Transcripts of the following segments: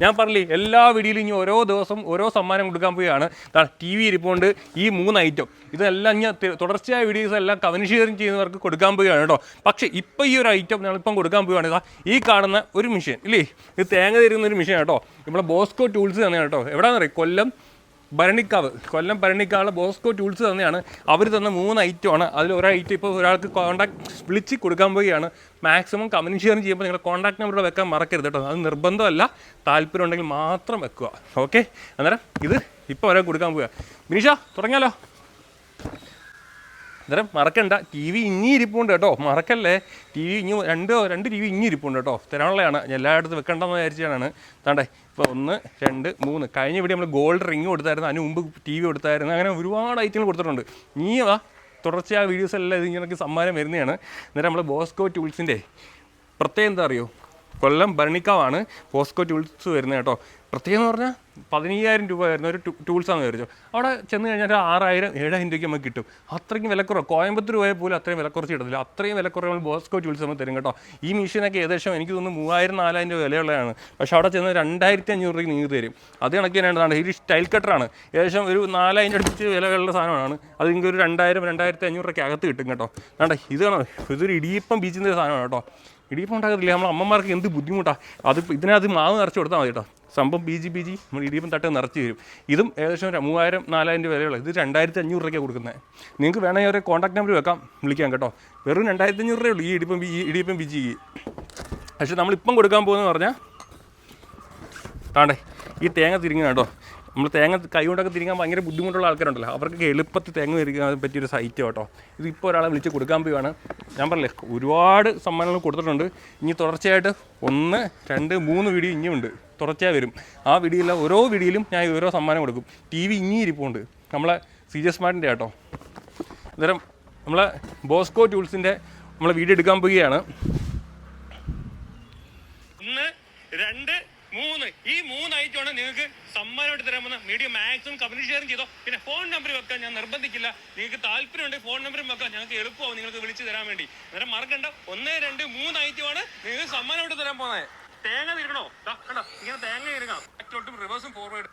ഞാൻ പറഞ്ഞില്ലേ എല്ലാ വീഡിയോയിലും ഇനി ഓരോ ദിവസം ഓരോ സമ്മാനം കൊടുക്കാൻ പോവുകയാണ്. ടി വി ഇരിപ്പുണ്ട്, ഈ 3 ഐറ്റം ഇതെല്ലാം ഞാൻ തുടർച്ചയായ വീഡിയോസ് എല്ലാം കമന്റ് ഷെയറിങ് ചെയ്യുന്നവർക്ക് കൊടുക്കാൻ പോവുകയാണ് കേട്ടോ. പക്ഷേ ഇപ്പോൾ ഈ ഒരു ഐറ്റം ഞങ്ങളിപ്പം കൊടുക്കാൻ പോവുകയാണ്. ഈ കാണുന്ന ഒരു മെഷീൻ ഇല്ലേ, ഇത് തേങ്ങ തരുന്ന ഒരു മെഷീൻ കേട്ടോ. നമ്മളെ ബോസ്കോ ടൂൾസ് തന്നെയാണ് കേട്ടോ. എവിടെയാണെന്ന് അറിയാം, കൊല്ലം ഭരണിക്കാവ് ബോസ്കോ ടൂൾസ് തന്നെയാണ്. അവർ തന്ന 3 ഐറ്റമാണ്. അതിൽ ഒരു ഐറ്റം ഇപ്പോൾ ഒരാൾക്ക് കോൺടാക്ട് വിളിച്ച് കൊടുക്കാൻ പോവുകയാണ്. മാക്സിമം കമന്റ് ഷെയർ ചെയ്യുമ്പോൾ നിങ്ങൾ കോൺടാക്ട് നമ്പർ വെക്കാൻ മറക്കരുത് കേട്ടോ. അത് നിർബന്ധമല്ല, താല്പര്യം ഉണ്ടെങ്കിൽ മാത്രം വെക്കുക. ഓക്കെ, അന്നേരം ഇത് ഇപ്പോൾ ഒരാൾ കൊടുക്കാൻ പോവുക. ബിനീഷ തുടങ്ങിയാലോ? അന്നേരം മറക്കണ്ട, ടി വി ഇനി ഇരിപ്പുണ്ട് കേട്ടോ, മറക്കല്ലേ. ടി വി ഇനി രണ്ട് ടി വി ഇനി ഇരിപ്പുണ്ട് കേട്ടോ, തരാനുള്ളതാണ്. എല്ലായിടത്തും വെക്കേണ്ടെന്ന് വിചാരിച്ചാണ്. താണ്ടേ ഇപ്പോൾ 1, 2, 3 കഴിഞ്ഞ ഇവിടെ നമ്മൾ ഗോൾഡ് റിങ് കൊടുത്തായിരുന്നു, അതിന് മുമ്പ് ടി വി കൊടുത്തായിരുന്നു. അങ്ങനെ ഒരുപാട് ഐറ്റങ്ങൾ കൊടുത്തിട്ടുണ്ട്. ഇനി തുടർച്ചയായ വീഡിയോസ് എല്ലാം ഇതിങ്ങനെ സമ്മാനം വരുന്നതാണ്. അന്നേരം നമ്മൾ ബോസ്കോ ടൂൾസിൻ്റെ പ്രത്യേകം എന്താ അറിയോ, കൊല്ലം ഭരണിക്കാവാണ് ബോസ്കോ ടൂൾസ് വരുന്നത് കേട്ടോ. പ്രത്യേകം എന്ന് പറഞ്ഞാൽ 15,000 രൂപ വരുന്ന ഒരു ടൂൾസാണെന്ന് വിചാരിച്ചു. അവിടെ ചെന്ന് കഴിഞ്ഞാൽ 6,000, 7,000 രൂപയ്ക്ക് നമുക്ക് കിട്ടും. അത്രയ്ക്കും വിലക്കുറവ്. കോയമ്പത്തൂർ പോയാൽ പോലും അത്രയും വിലക്കുറച്ച് കിട്ടത്തില്ല. അത്രയും വിലക്കുറവ് നമ്മൾ ബോസ്കോ ടൂൾസ് നമ്മൾ തരും കേട്ടോ. ഈ മെഷീനൊക്കെ ഏകദേശം എനിക്ക് തോന്നുന്നു 3,000, 4,000 രൂപ വിലയുള്ളതാണ്. പക്ഷേ അവിടെ ചെന്ന് 2,500 രൂപയ്ക്ക് നിങ്ങൾക്ക് തരും. അത് കണക്ക് തന്നെയാണ്. ഈ സ്റ്റൈൽ കട്ടറാണ്, ഏകദേശം ഒരു 4,000 അടുപ്പിച്ച് വിലകളുള്ള സാധനമാണ്. അത് നിങ്ങൾക്ക് ഒരു 2,000, 2,500 രൂപയ്ക്ക് അകത്ത് കിട്ടും കേട്ടോ. വേണ്ട, ഇതാണ്, ഇതൊരു ഇടിയപ്പം ബീച്ചിൻ്റെ സാധനമാണ് കേട്ടോ. ഇടിയപ്പം ഉണ്ടാകത്തില്ല, നമ്മൾ അമ്മമാർക്ക് എന്ത് ബുദ്ധിമുട്ടാണ്. ഇതിനകത്ത് മാവ് നിറച്ച് കൊടുത്താൽ മതി കേട്ടോ. സംഭവം ബീജി നമ്മൾ ഇടിയപ്പം തട്ട് നിറച്ച് തരും. ഇതും ഏകദേശം 3,000, 4,000 രൂപ വിലയുള്ളത്. ഇത് 2,500 രൂപയ്ക്കാണ് കൊടുക്കുന്നത്. നിങ്ങൾക്ക് വേണമെങ്കിൽ ഒരു കോൺടാക്ട് നമ്പർ വിളിക്കാം കേട്ടോ. വെറും 2,500 രൂപയുള്ളൂ ഈ ഇടിയപ്പം ബീജി. പക്ഷേ നമ്മളിപ്പം കൊടുക്കാൻ പോകുന്നതെന്ന് പറഞ്ഞാൽ താണ്ടേ ഈ തേങ്ങ തിരിങ്ങുക കേട്ടോ. നമ്മൾ തേങ്ങ കൈ കൊണ്ടൊക്കെ തിരിങ്ങാൻ ഭയങ്കര ബുദ്ധിമുട്ടുള്ള ആൾക്കാരുണ്ടല്ലോ, അവർക്ക് എളുപ്പത്തിൽ തേങ്ങ തിരിക്കാൻ പറ്റിയൊരു സൈറ്റ് കേട്ടോ. ഇതിപ്പോൾ ഒരാളെ വിളിച്ച് കൊടുക്കാൻ പോവുകയാണ്. ഞാൻ പറഞ്ഞില്ലേ, ഒരുപാട് സമ്മാനങ്ങൾ കൊടുത്തിട്ടുണ്ട്. ഇനി തുടർച്ചയായിട്ട് 1, 2, 3 വീഡിയോ ഇനിയുണ്ട്, തുടർച്ചയായി വരും. ആ വീഡിയോയിലെ ഓരോ വീഡിയോയിലും ഞാൻ ഓരോ സമ്മാനം കൊടുക്കും. ടി വി ഇനി ഇരിപ്പുണ്ട്, നമ്മളെ CJ സ്മാർട്ടിൻ്റെ കേട്ടോ. അന്നേരം നമ്മളെ ബോസ്കോ ടൂൾസിൻ്റെ നമ്മളെ വീഡിയോ എടുക്കാൻ പോവുകയാണ്. 1, 2, 3 ഈ 3 ഐറ്റമാണ് നിങ്ങൾക്ക് സമ്മാനമായിട്ട് തരാൻ പോകുന്ന. വീഡിയോ മാക്സിമം കമന്റ് ഷെയർ ചെയ്തോ. പിന്നെ ഫോൺ നമ്പർ വെക്കാൻ ഞാൻ നിർബന്ധിക്കില്ല. നിങ്ങൾക്ക് താല്പര്യമുണ്ടെങ്കിൽ ഫോൺ നമ്പറും വെക്കാം, ഞങ്ങൾക്ക് എളുപ്പമാവും നിങ്ങൾക്ക് വിളിച്ച് തരാൻ വേണ്ടി. അന്നേരം മറക്കണ്ട, 1, 2, 3 ഐറ്റമാണ് നിങ്ങൾക്ക് സമ്മാനമായിട്ട് തരാൻ പോകുന്നത്. തേങ്ങ തിരിക്കണോ? കണ്ടോ, ഇങ്ങനെ തേങ്ങ തിരിക്കാം, ബാക്കിലോട്ടും റിവേഴ്സും ഫോർവേഡ്.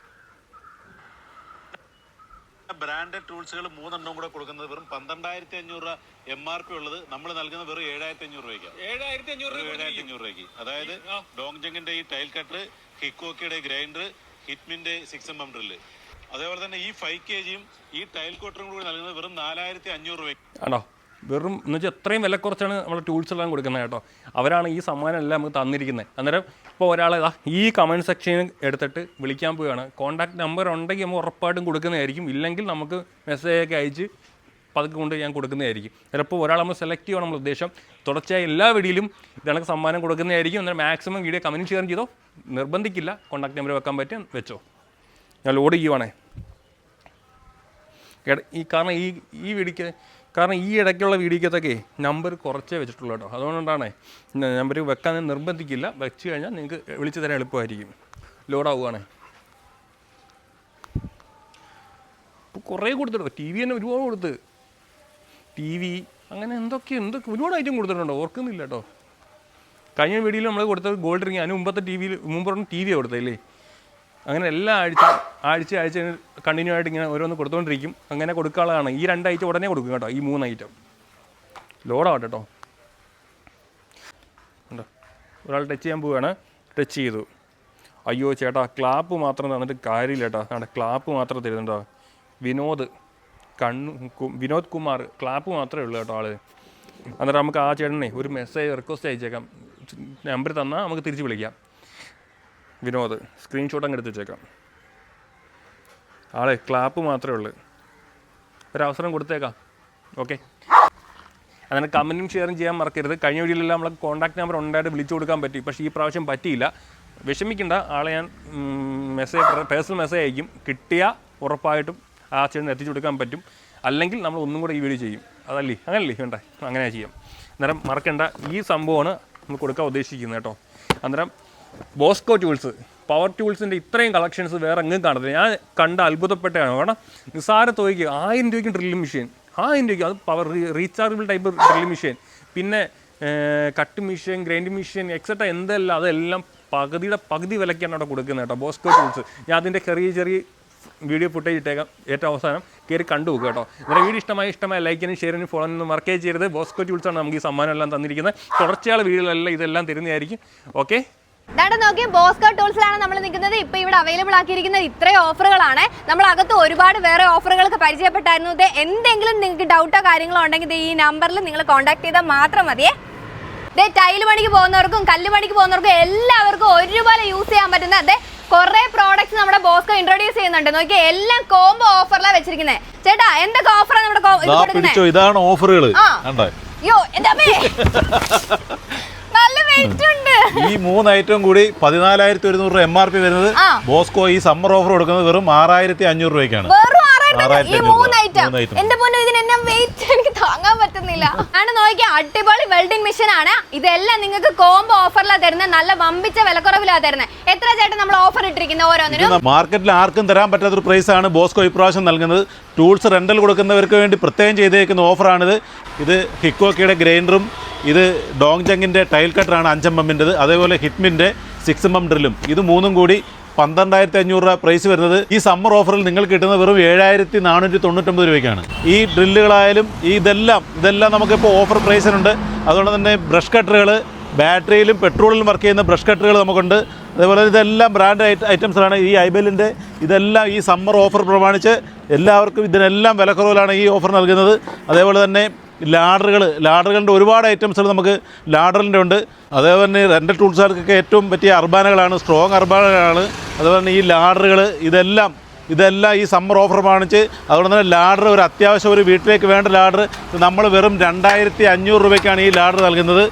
ബ്രാൻഡഡ് ടൂൾസുകൾ 3 എണ്ണം കൂടെ കൊടുക്കുന്നത് വെറും 12,500 രൂപ MRP ഉള്ളത് നമ്മൾ നൽകുന്നത് വെറും 7,500 രൂപയ്ക്ക്. 7,500 രൂപയ്ക്ക്. അതായത് ഡോങ്ജങ്ങിന്റെ ഈ ടൈൽ കട്ടർ, ഹിക്കോക്കിയുടെ ഗ്രൈൻഡർ, ഹിറ്റ്മിന്റെ 6mm ഡ്രില്ല്, അതേപോലെ തന്നെ ഈ 5 kg ഈ ടൈൽ കോട്ടറും കൂടി നൽകുന്നത് വെറും 4,500 രൂപയ്ക്ക്. ആണോ? വെറും എന്ന് വെച്ചാൽ എത്രയും വില കുറച്ചാണ് നമ്മൾ ടൂൾസ് എല്ലാം കൊടുക്കുന്നത് കേട്ടോ. അവരാണ് ഈ സമ്മാനം എല്ലാം നമുക്ക് തന്നിരിക്കുന്നത്. അന്നേരം ഇപ്പോൾ ഒരാളെ ഈ കമൻറ്റ് സെക്ഷനിൽ എടുത്തിട്ട് വിളിക്കാൻ പോവുകയാണ്. കോൺടാക്ട് നമ്പർ ഉണ്ടെങ്കിൽ നമ്മൾ ഉറപ്പായിട്ടും കൊടുക്കുന്നതായിരിക്കും. ഇല്ലെങ്കിൽ നമുക്ക് മെസ്സേജൊക്കെ അയച്ച് പതുക്കെ കൊണ്ട് ഞാൻ കൊടുക്കുന്നതായിരിക്കും. ചിലപ്പോൾ ഒരാൾ നമ്മൾ സെലക്ട് ചെയ്യണം നമ്മൾ ഉദ്ദേശം. തുടർച്ചയായി എല്ലാ വീഡിയോയിലും ഇതണക്ക് സമ്മാനം കൊടുക്കുന്നതായിരിക്കും. അന്നേരം മാക്സിമം വീഡിയോ കമൻറ്റ് ഷെയർ ചെയ്തോ, നിർബന്ധിക്കില്ല. കോൺടാക്ട് നമ്പർ വെക്കാൻ പറ്റും, വെച്ചോ. ഞാൻ ലോഡ് ചെയ്യുവാണേ. കാരണം ഈ ഇടയ്ക്കുള്ള വീഡിയോക്കത്തൊക്കെ നമ്പർ കുറച്ചേ വെച്ചിട്ടുള്ളൂ കേട്ടോ. അതുകൊണ്ടാണ് നമ്പർ വെക്കാൻ നിർബന്ധിക്കില്ല. വെച്ച് കഴിഞ്ഞാൽ നിങ്ങൾക്ക് വിളിച്ച് തരാൻ എളുപ്പമായിരിക്കും. ലോഡാവുകയാണേ. ഇപ്പോൾ കുറേ കൊടുത്തിട്ടോ. ടി വി തന്നെ ഒരുപാട് കൊടുത്ത്, ടി വി അങ്ങനെ എന്തൊക്കെ ഒരുപാട് ഐറ്റം കൊടുത്തിട്ടുണ്ടോ, ഓർക്കുന്നില്ല കേട്ടോ. കഴിഞ്ഞ വീഡിയോയിൽ നമ്മൾ കൊടുത്തത് ഗോൾഡ് റിങ്, അതിന് മുമ്പത്തെ മുമ്പ് ടി വിയാണ് കൊടുത്തല്ലേ. അങ്ങനെ എല്ലാ ആഴ്ച കണ്ടിന്യൂ ആയിട്ട് ഇങ്ങനെ ഓരോന്ന് കൊടുത്തുകൊണ്ടിരിക്കും. അങ്ങനെ കൊടുക്കാനുള്ളതാണ്. ഈ 2 ഐറ്റം ഉടനെ കൊടുക്കും കേട്ടോ. ഈ 3 ഐറ്റം ലോഡാവട്ടെ കേട്ടോ. ഉണ്ടോ, ഒരാൾ ടച്ച് ചെയ്യാൻ പോവുകയാണ്. ടച്ച് ചെയ്തു. അയ്യോ ചേട്ടാ, ക്ലാപ്പ് മാത്രം തന്നിട്ട് കാര്യമില്ല കേട്ടോ. അവിടെ ക്ലാപ്പ് മാത്രം തരുന്നുണ്ടോ. വിനോദ് കുമാർ ക്ലാപ്പ് മാത്രമേ ഉള്ളൂ കേട്ടോ ആള്. അന്നേരം നമുക്ക് ആ ചേട്ടനെ ഒരു മെസ്സേജ് റിക്വസ്റ്റ് അയച്ചേക്കാം. നമ്പർ തന്നാൽ നമുക്ക് തിരിച്ച് വിളിക്കാം. വിനോദ് സ്ക്രീൻഷോട്ട് അങ്ങ് എടുത്ത് വെച്ചേക്കാം. ആളെ ക്ലാപ്പ് മാത്രമേ ഉള്ളൂ. ഒരവസരം കൊടുത്തേക്കാം. ഓക്കെ, അങ്ങനെ കമൻറ്റും ഷെയറും ചെയ്യാൻ മറക്കരുത്. കഴിഞ്ഞ വീഡിയോയിലെല്ലാം നമ്മളെ കോൺടാക്ട് നമ്പർ ഉണ്ടായിട്ട് വിളിച്ചു കൊടുക്കാൻ പറ്റി. പക്ഷേ ഈ പ്രാവശ്യം പറ്റിയില്ല. വിഷമിക്കേണ്ട, ആളെ ഞാൻ പേഴ്സണൽ മെസ്സേജ് അയക്കും. കിട്ടിയാൽ ഉറപ്പായിട്ടും ആ ചേട്ടന് എത്തിച്ചു കൊടുക്കാൻ പറ്റും. അല്ലെങ്കിൽ നമ്മൾ ഒന്നും കൂടെ ഈ വീഡിയോ ചെയ്യും. അങ്ങനല്ലേ വേണ്ടേ, അങ്ങനെ ചെയ്യാം. അന്നേരം മറക്കേണ്ട, ഈ സംഭവമാണ് നമ്മൾ കൊടുക്കാൻ ഉദ്ദേശിക്കുന്നത് കേട്ടോ. അന്നേരം ബോസ്കോ ടൂൾസ്, പവർ ടൂൾസിൻ്റെ ഇത്രയും കളക്ഷൻസ് വേറെ എങ്ങും കാണത്തില്ല. ഞാൻ കണ്ട അത്ഭുതപ്പെട്ടാണ്. കാരണം നിസ്സാര തുകയ്ക്ക് 1000 രൂപയ്ക്ക് ഡ്രില്ലിംഗ് മെഷീൻ, 1000 രൂപയ്ക്ക്, അത് power rechargeable type drilling machine, പിന്നെ cut machine, grinding machine etcetera എന്തെല്ലാം, അതെല്ലാം പകുതി വിലയ്ക്കാണ് അവിടെ കൊടുക്കുന്നത് കേട്ടോ ബോസ്കോ ടൂൾസ്. ഞാൻ അതിൻ്റെ ചെറിയ വീഡിയോ ഫുട്ടേജ് ഇട്ടേക്കാം ഏറ്റവും അവസാനം കയറി കണ്ടു പോകുക കേട്ടോ. നിങ്ങളുടെ വീഡിയോ ഇഷ്ടമായ ലൈക്കിനും ഷെയറിനും ഫോളോനും മറക്കേ ചെയ്യരുത്. ബോസ്കോ ടൂൾസാണ് നമുക്ക് ഈ സമ്മാനം എല്ലാം തന്നിരിക്കുന്നത്. തുടർച്ചയായ വീഡിയോകളെല്ലാം ഇതെല്ലാം തരുന്നതായിരിക്കും. ഓക്കെ, നോക്കി ബോസ്കോ ടൂൾസിലാണ് നമ്മൾ നിൽക്കുന്നത്. ഇപ്പൊ ഇവിടെ അവൈലബിൾ ആക്കിയിരിക്കുന്നത് ഇത്രയും ഓഫറുകളാണ്. നമ്മൾ അകത്ത് ഒരുപാട് വേറെ ഓഫറുകൾക്ക് പരിചയപ്പെട്ടായിരുന്നു. എന്തെങ്കിലും നിങ്ങൾക്ക് ഡൗട്ടോ കാര്യങ്ങളോ ഉണ്ടെങ്കിൽ ഈ നമ്പറിൽ നിങ്ങൾ കോൺടാക്ട് ചെയ്താൽ മാത്രം മതിയേ. ടൈല് പണിക്ക് പോകുന്നവർക്കും കല്ല് പണിക്ക് പോകുന്നവർക്കും എല്ലാവർക്കും ഒരുപോലെ യൂസ് ചെയ്യാൻ പറ്റുന്ന കുറെ പ്രോഡക്ട്സ് നമ്മുടെ ബോസ്കോ ഇൻട്രോഡ്യൂസ് ചെയ്യുന്നുണ്ട്. നോക്കിയാൽ എല്ലാം കോംബോ ഓഫറിലാണ് വെച്ചിരിക്കുന്നത്. ചേട്ടാ എന്തൊക്കെ ഓഫറാണ് നമ്മുടെ ഇതാണ് ഓഫറുകൾ. അയ്യോ എന്റെ അമ്മേ നല്ല വെയിറ്റ് ഉണ്ട്. ഈ 3 ഐറ്റം കൂടി 14,100 MRP വരുന്നത് ബോസ്കോ ഈ സമ്മർ ഓഫർ കൊടുക്കുന്നത് വെറും 6,500 രൂപയ്ക്കാണ്. ഈ 3 ഐറ്റം എന്റെ പൊന്നു ഇതിന് എന്നെ വെയിറ്റ് എനിക്ക് താങ്ങാൻ പറ്റുന്നില്ല. ആണ് നോക്കിയാൽ അടിപൊളി വെൽഡിംഗ് മെഷീൻ ആണ്. ഇതെല്ലാം നിങ്ങൾക്ക് കോംബോ ഓഫറിലാണ് തരുന്നത്. നല്ല വമ്പിച്ച വിലക്കുറവിലാണ് തരുന്നത്. എത്ര ചേട്ടൻ നമ്മൾ ഓഫർ ഇട്ടിരിക്കുന്നത് ഓരോന്നിനും? മാർക്കറ്റിൽ ആർക്കും തരാൻ പറ്റാത്തൊരു പ്രൈസ് ആണ് ബോസ്കോ ഇപ്രാവശ്യം നൽകുന്നത്. ടൂൾസ് റെന്റൽ കൊടുക്കുന്നവർക്ക് വേണ്ടി പ്രത്യേകം ചെയ്തേക്കുന്ന ഓഫറാണിത്. ഇത് ഹിക്കോക്കിയുടെ ഗ്രൈൻഡറും ഇത് ഡോങ്ജങ്ങിൻ്റെ ടൈൽ കട്ടറാണ് 5 mm. അതേപോലെ ഹിറ്റ്മിൻ്റെ 6 mm ഡ്രില്ലും. ഇത് മൂന്നും കൂടി 12,500 രൂപ പ്രൈസ് വരുന്നത്. ഈ സമ്മർ ഓഫറിൽ നിങ്ങൾക്ക് കിട്ടുന്നത് വെറും 7,499 രൂപയ്ക്കാണ്. ഈ ഡ്രില്ലുകളായാലും ഇതെല്ലാം നമുക്കിപ്പോൾ ഓഫർ പ്രൈസിനുണ്ട്. അതുകൊണ്ട് തന്നെ ബ്രഷ് കട്ടറുകൾ, ബാറ്ററിയിലും പെട്രോളിലും വർക്ക് ചെയ്യുന്ന ബ്രഷ് കട്ടറുകൾ നമുക്കുണ്ട്. അതേപോലെ ഇതെല്ലാം ബ്രാൻഡ് ഐറ്റംസാണ്. ഈ ഐബെല്ലിൻ്റെ ഇതെല്ലാം ഈ സമ്മർ ഓഫർ പ്രമാണിച്ച് എല്ലാവർക്കും ഇതിനെല്ലാം വിലക്കുറവിലാണ് ഈ ഓഫർ നൽകുന്നത്. അതേപോലെ തന്നെ ലാഡറുകളുടെ ഒരുപാട് ഐറ്റംസുകൾ നമുക്ക് ലാഡറിൻ്റെ ഉണ്ട്. അതേപോലെ തന്നെ റെൻ്റൽ ടൂൾസുകാർക്കൊക്കെ ഏറ്റവും പറ്റിയ അർബാനകളാണ്, സ്ട്രോങ് അർബാനകളാണ്. അതുപോലെ തന്നെ ഈ ലാഡറുകൾ ഇതെല്ലാം ഈ സമ്മർ ഓഫർ കാണിച്ച്. അതുകൊണ്ട് തന്നെ ലാഡർ ഒരു അത്യാവശ്യം ഒരു വീട്ടിലേക്ക് വേണ്ട ലാഡർ നമ്മൾ വെറും 2,500 രൂപയ്ക്കാണ് ഈ ലാഡർ നൽകുന്നത്.